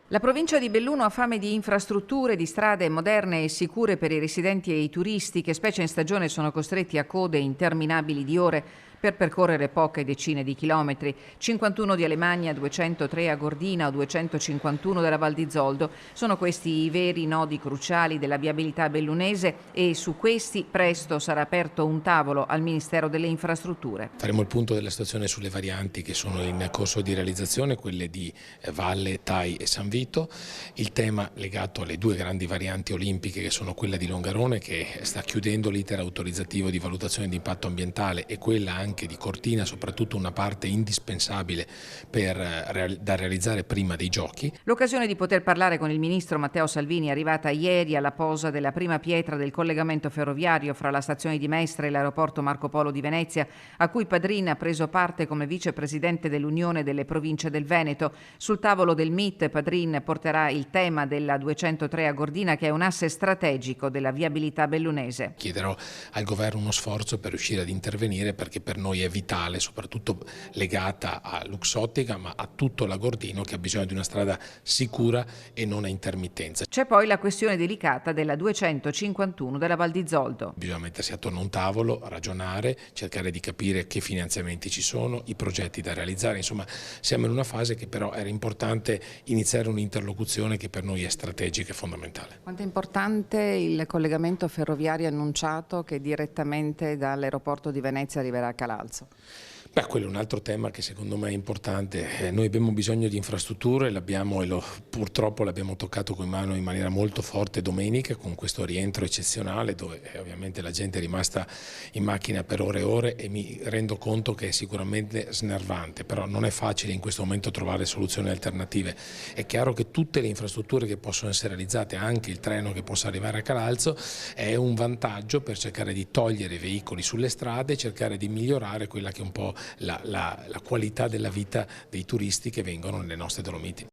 La provincia di Belluno ha fame di infrastrutture, di strade moderne e sicure per i residenti e i turisti che, specie in stagione, sono costretti a code interminabili di ore per percorrere poche decine di chilometri. 51 di Alemagna, 203 a Gordina o 251 della Val di Zoldo. Sono questi i veri nodi cruciali della viabilità bellunese e su questi presto sarà aperto un tavolo al Ministero delle Infrastrutture. Faremo il punto della situazione sulle varianti che sono in corso di realizzazione, quelle di Valle, Tai e San Vito, il tema legato alle due grandi varianti olimpiche che sono quella di Longarone che sta chiudendo l'iter autorizzativo di valutazione di impatto ambientale e quella anche di Cortina, soprattutto una parte indispensabile da realizzare prima dei giochi. L'occasione di poter parlare con il ministro Matteo Salvini è arrivata ieri alla posa della prima pietra del collegamento ferroviario fra la stazione di Mestre e l'aeroporto Marco Polo di Venezia, a cui Padrin ha preso parte come vicepresidente dell'Unione delle Province del Veneto. Sul tavolo del MIT Padrin porterà il tema della 203 a Gordina, che è un asse strategico della viabilità bellunese. Chiederò al governo uno sforzo per riuscire ad intervenire, perché per noi è vitale, soprattutto legata a Luxottica, ma a tutto l'Agordino, che ha bisogno di una strada sicura e non a intermittenza. C'è poi la questione delicata della 251 della Val di Zoldo. Bisogna mettersi attorno a un tavolo, ragionare, cercare di capire che finanziamenti ci sono, i progetti da realizzare, insomma siamo in una fase che però era importante iniziare un'interlocuzione che per noi è strategica e fondamentale. Quanto è importante il collegamento ferroviario annunciato che direttamente dall'aeroporto di Venezia arriverà a Calalzo? Beh, quello è un altro tema che secondo me è importante. Noi abbiamo bisogno di infrastrutture, purtroppo l'abbiamo toccato con mano in maniera molto forte domenica con questo rientro eccezionale dove ovviamente la gente è rimasta in macchina per ore e ore e mi rendo conto che è sicuramente snervante, però non è facile in questo momento trovare soluzioni alternative. È chiaro che tutte le infrastrutture che possono essere realizzate, anche il treno che possa arrivare a Calalzo, è un vantaggio per cercare di togliere i veicoli sulle strade e cercare di migliorare quella che è un po' la qualità della vita dei turisti che vengono nelle nostre Dolomiti.